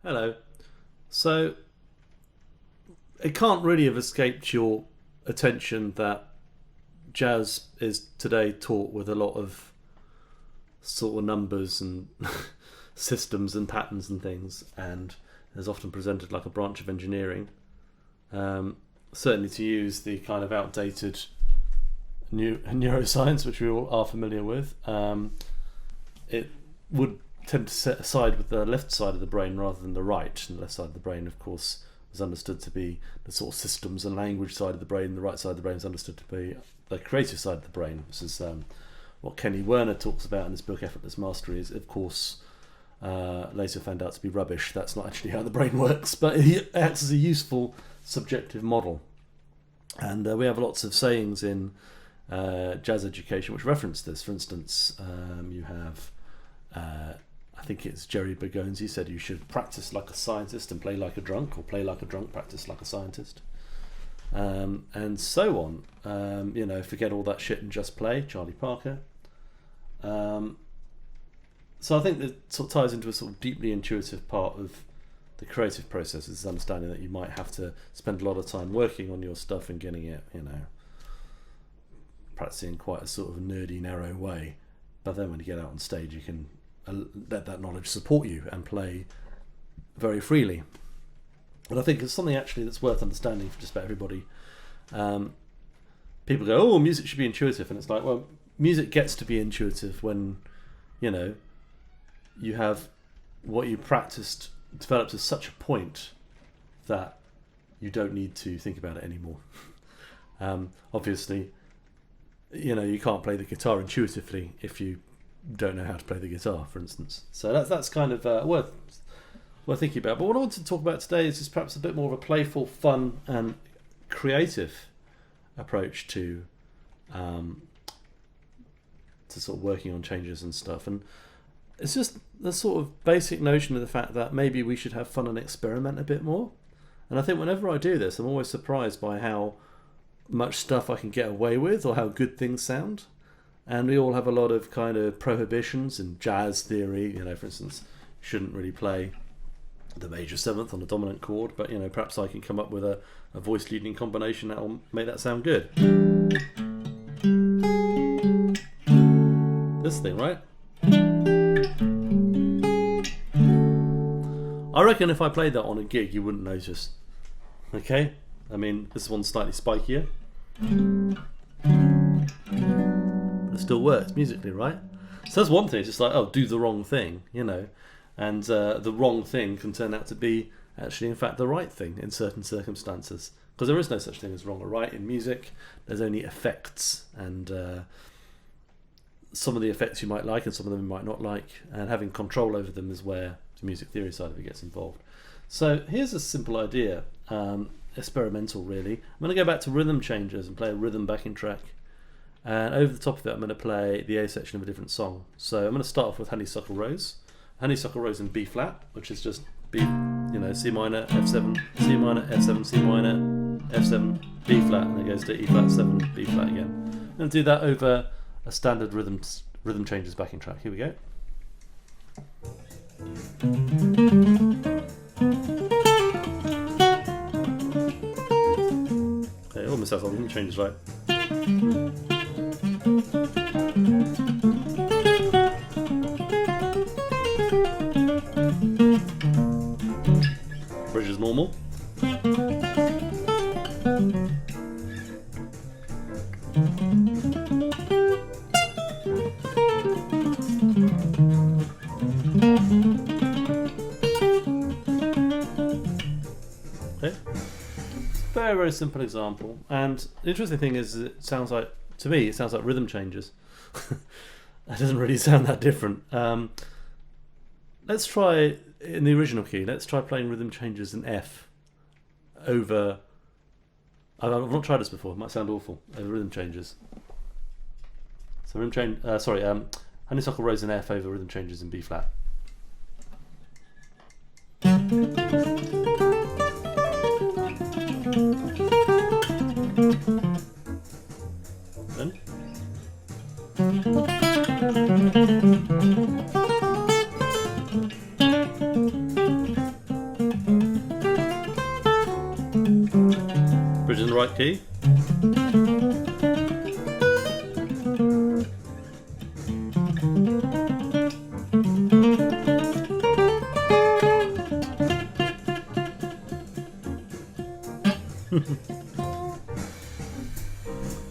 Hello. So, it can't really have escaped your attention that jazz is today taught with a lot of sort of numbers and systems and patterns and things, and is often presented like a branch of engineering. Certainly, to use the kind of outdated neuroscience, which we all are familiar with, it would tend to set aside with the left side of the brain rather than the right. And the left side of the brain, of course, was understood to be the sort of systems and language side of the brain. The right side of the brain is understood to be the creative side of the brain. This is what Kenny Werner talks about in his book Effortless Mastery. Is, of course, later found out to be rubbish. That's not actually how the brain works, but it acts as a useful subjective model. And we have lots of sayings in jazz education which reference this. For instance, you have I think it's Jerry Bergonzi said you should practice like a scientist and play like a drunk, or play like a drunk, practice like a scientist, and so on. Forget all that shit and just play, Charlie Parker. So I think that sort of ties into a sort of deeply intuitive part of the creative process, is this understanding that you might have to spend a lot of time working on your stuff and getting it, practicing in quite a sort of nerdy, narrow way. But then when you get out on stage, you can let that knowledge support you and play very freely. And I think it's something actually that's worth understanding for just about everybody. People go, oh, music should be intuitive. And it's like, well, music gets to be intuitive when, you have what you practiced developed to such a point that you don't need to think about it anymore. Obviously, you can't play the guitar intuitively if you don't know how to play the guitar, for instance. So that's kind of worth thinking about. But what I want to talk about today is just perhaps a bit more of a playful, fun, and creative approach to sort of working on changes and stuff. And it's just the sort of basic notion of the fact that maybe we should have fun and experiment a bit more. And I think whenever I do this, I'm always surprised by how much stuff I can get away with, or how good things sound. And we all have a lot of kind of prohibitions in jazz theory. For instance, you shouldn't really play the major seventh on a dominant chord, but perhaps I can come up with a voice leading combination that'll make that sound good. This thing, right? I reckon if I played that on a gig, you wouldn't notice. Okay? I mean, this one's slightly spikier. But it still works musically, right? So that's one thing. It's just like, oh, do the wrong thing, And the wrong thing can turn out to be actually, in fact, the right thing in certain circumstances. Because there is no such thing as wrong or right in music. There's only effects. And some of the effects you might like and some of them you might not like. And having control over them is where the music theory side of it gets involved. So here's a simple idea. Experimental, really. I'm going to go back to rhythm changes and play a rhythm backing track. And over the top of it, I'm going to play the A section of a different song. So I'm going to start off with Honeysuckle Rose. Honeysuckle Rose in B flat, which is just B, C minor, F7, C minor, F7, C minor, F7, B flat, and it goes to E flat 7, B flat again. I'm going to do that over a standard rhythm changes backing track. Here we go. Okay, almost has all the rhythm changes right. Bridge is normal. Okay. Very, very simple example. And the interesting thing is, it sounds like, to me, it sounds like rhythm changes. That doesn't really sound that different. Let's try, in the original key, let's try playing rhythm changes in F over, I've not tried this before, it might sound awful, over rhythm changes. So Honeysuckle Rose in F over rhythm changes in B flat. Then in the right key.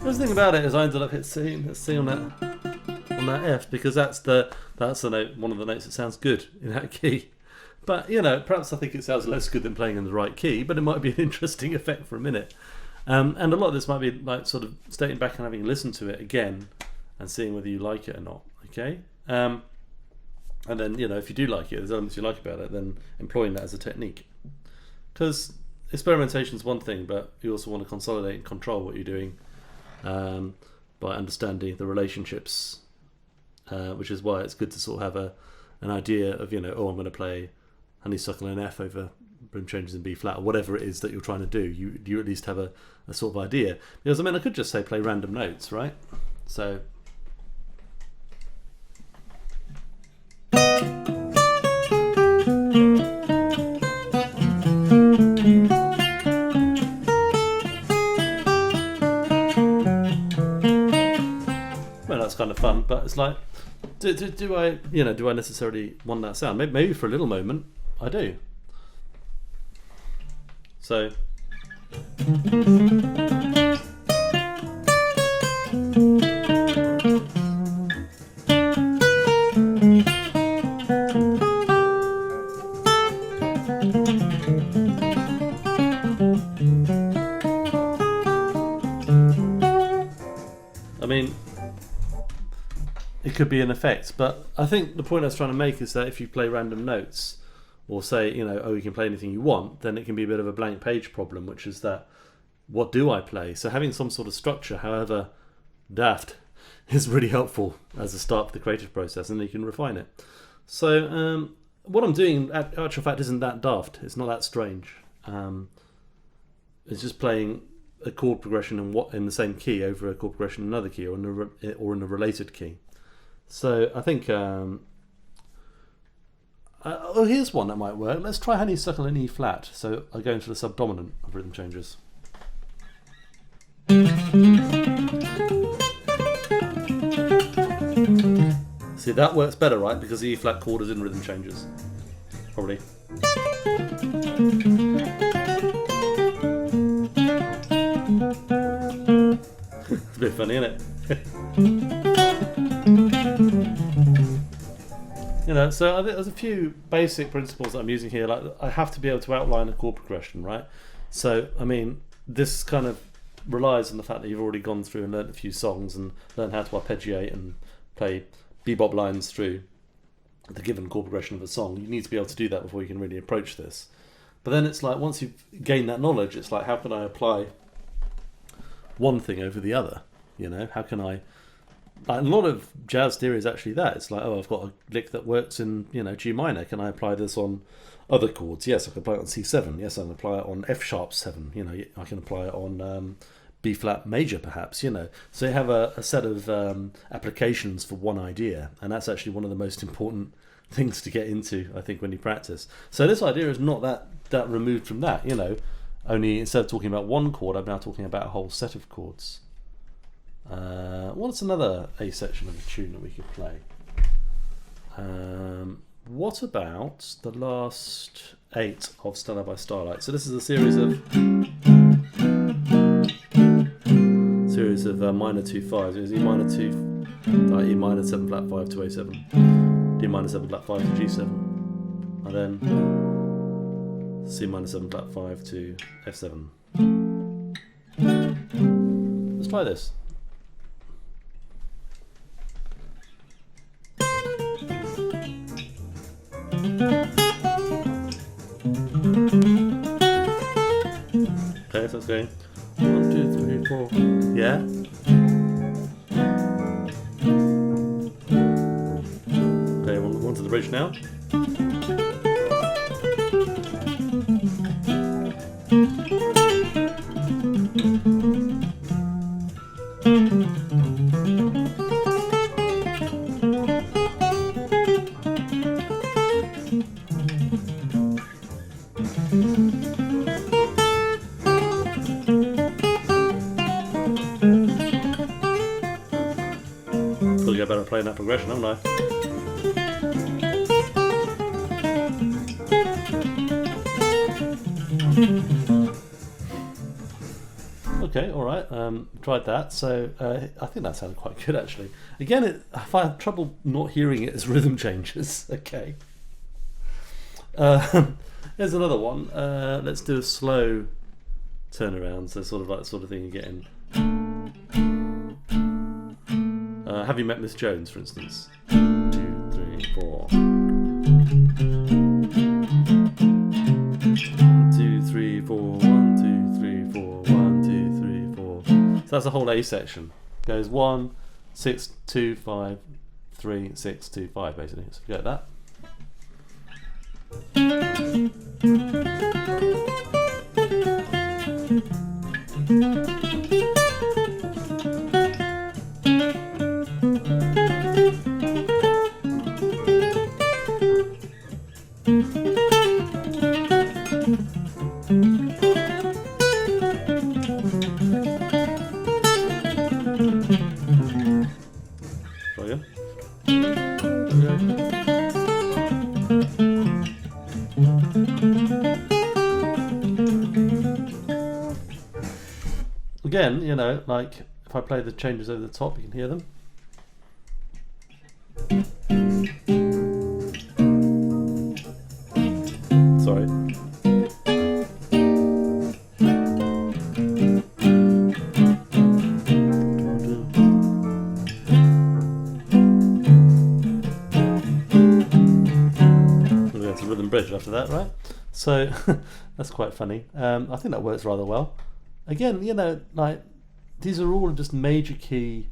The thing about it is I ended up hitting C on that F because that's the note, one of the notes that sounds good in that key. But you know, perhaps I think it sounds less good than playing in the right key, but it might be an interesting effect for a minute. And a lot of this might be like sort of stating back and having listened to it again and seeing whether you like it or not. Okay, and then, you know, if you do like it, there's elements you like about it, then employing that as a technique. Because experimentation is one thing, but you also want to consolidate and control what you're doing by understanding the relationships, which is why it's good to sort of have an idea of, you know, oh, I'm going to play honeysuckle in F over broom changes in B flat, or whatever it is that you're trying to do. You at least have a sort of idea. Because I mean, I could just say play random notes, right? So. Well, that's kind of fun, but it's like, do I necessarily want that sound? Maybe for a little moment, I do. So. I mean, it could be an effect, but I think the point I was trying to make is that if you play random notes, or say, you know, oh, you can play anything you want, then it can be a bit of a blank page problem, which is that, what do I play? So having some sort of structure, however daft, is really helpful as a start for the creative process, and then you can refine it. So what I'm doing, in actual fact, isn't that daft. It's not that strange. It's just playing a chord progression in the same key over a chord progression in another key, or in a related key. So I think here's one that might work. Let's try honeysuckle in E flat. So I go into the subdominant of rhythm changes. See, that works better, right? Because the E flat chord is in rhythm changes. Probably. It's a bit funny, isn't it? You know, so I think there's a few basic principles that I'm using here. Like, I have to be able to outline a chord progression, right? So, I mean, this kind of relies on the fact that you've already gone through and learned a few songs and learned how to arpeggiate and play bebop lines through the given chord progression of a song. You need to be able to do that before you can really approach this. But then it's like, once you've gained that knowledge, it's like, how can I apply one thing over the other? You know, how can I... Like, a lot of jazz theory is actually that. It's like, oh, I've got a lick that works in, you know, G minor. Can I apply this on other chords? Yes, I can apply it on C7. Yes, I can apply it on F sharp 7. You know, I can apply it on B flat major, perhaps. You know, so you have a set of applications for one idea, and that's actually one of the most important things to get into, I think, when you practice. So this idea is not that removed from that. You know, only instead of talking about one chord, I'm now talking about a whole set of chords. What's another A section of a tune that we could play? What about the last 8 of Stella by Starlight? So this is a series of minor 2 5s. It was E minor 2, E minor 7 flat 5 to A7, D minor 7 flat 5 to G7, and then C minor 7 flat 5 to F7. Let's try this. Okay, so let's go 1, 2, 3, 4. Yeah. Okay, one to the bridge now. progression, haven't I? Okay, all right. Tried that. So I think that sounded quite good, actually. Again, if I have trouble not hearing it as rhythm changes. Okay. Here's another one. Let's do a slow turnaround. So sort of like the sort of thing you get in. Have You Met Miss Jones, for instance? 2, 3, 4. 1, 2, 3, 4. 1, 2, 3, 4. 1, 2, 3, 4. So that's the whole A section. Goes 1, 6, 2, 5, 3, 6, 2, 5, basically. So forget that. Again, you know, like if I play the changes over the top, you can hear them. Sorry. We'll go to rhythm bridge after that, right? So that's quite funny. I think that works rather well. Again, you know, like these are all just major key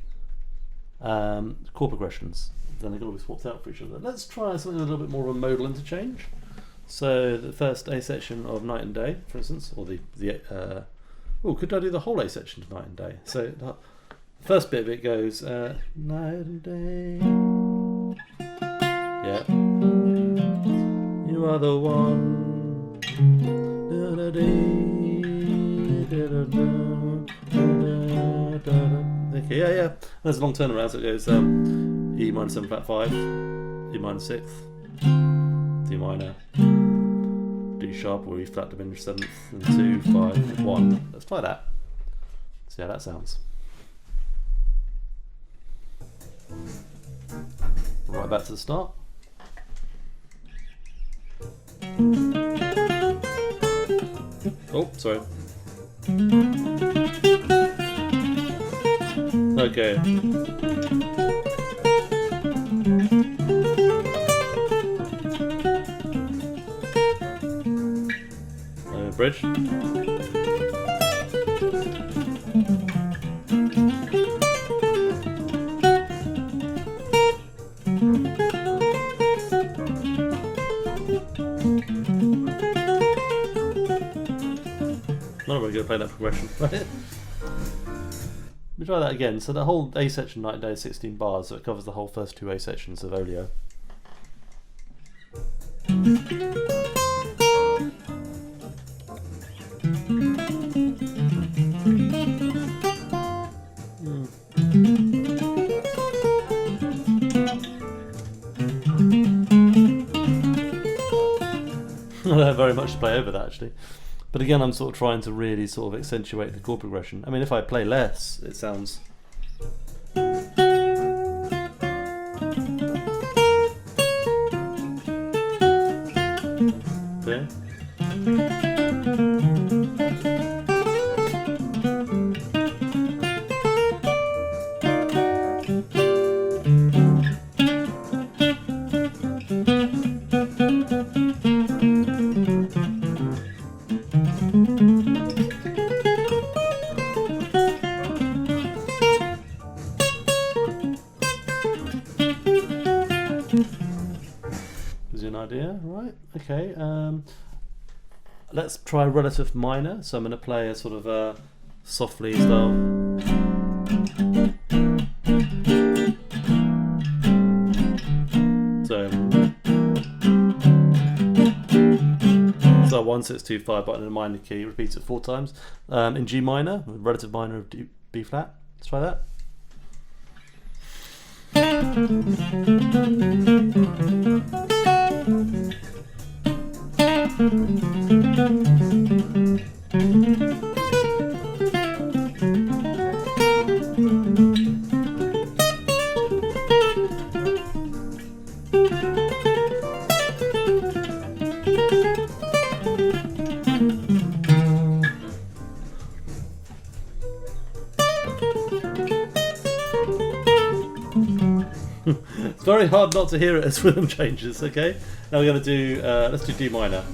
chord progressions. Then they've got to be swapped out for each other. Let's try something with a little bit more of a modal interchange. So the first A section of Night and Day, for instance, or could I do the whole A section of Night and Day? So the first bit of it goes Night and Day. Yeah. You are the one. Okay, yeah. There's a long turnaround, so it goes E minor 7 flat 5, E minor 6, D minor, D sharp or E flat diminished 7th, and 2, 5, 1. Let's try that. See how that sounds. Right back to the start. Oh, sorry. Okay. Bridge. Not really going to play that progression, right? Let me try that again. So the whole A section Night and Day is 16 bars, so it covers the whole first 2 A sections of Olio. I don't have very much to play over that, actually. But again, I'm sort of trying to really sort of accentuate the chord progression. I mean, if I play less, it sounds... Okay. Gives you an idea, right? Okay. Let's try relative minor. So I'm going to play a sort of softly style. So 1, 6, 2, 5, but in a minor key. Repeats it 4 times. In G minor, relative minor of B flat. Let's try that. It's very hard not to hear it as rhythm changes. Okay, now we're going to do let's do D minor.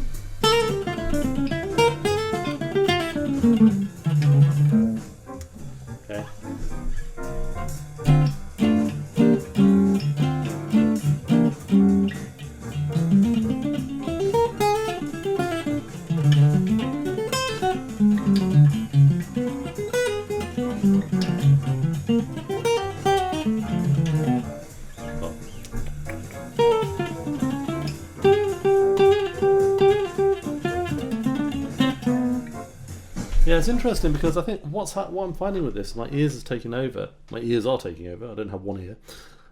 Okay. Yeah, it's interesting because I think what I'm finding with this, my ears is taking over. My ears are taking over. I don't have one ear.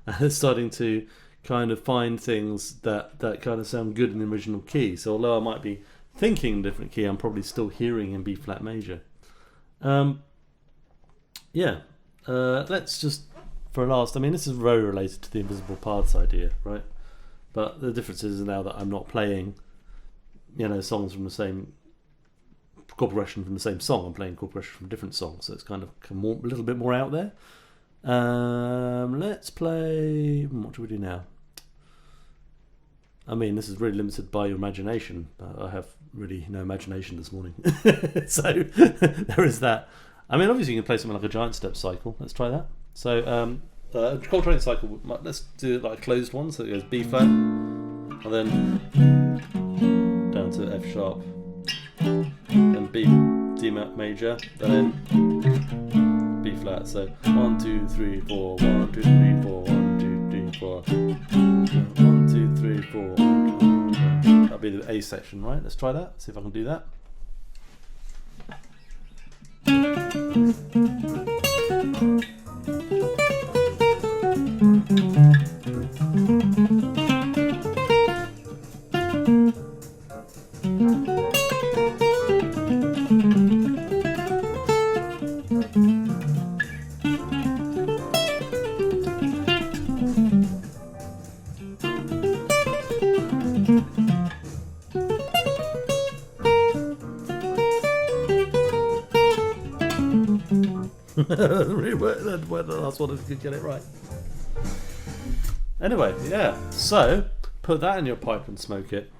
And it's starting to kind of find things that kind of sound good in the original key. So although I might be thinking different key, I'm probably still hearing in B flat major. Let's just for last. I mean, this is very related to the invisible paths idea, right? But the difference is now that I'm not playing, songs from the same chord progression from the same song. I'm playing chord progression from different songs, so it's kind of a little bit more out there. Let's play. What do we do now? I mean, this is really limited by your imagination. I have really no imagination this morning, so there is that. I mean, obviously you can play something like a giant step cycle. Let's try that. So, chord training cycle. Let's do it like a closed one. So it goes B flat, and then down to F sharp. Then B, D major, then B flat. So 1, 2, 3, 4, 1, 2, 3, 4, 1, 2, 3, 4. 1, 2, 3, 4. That'll be the A section, right? Let's try that. See if I can do that. The last one could get it right. Anyway, yeah. So put that in your pipe and smoke it.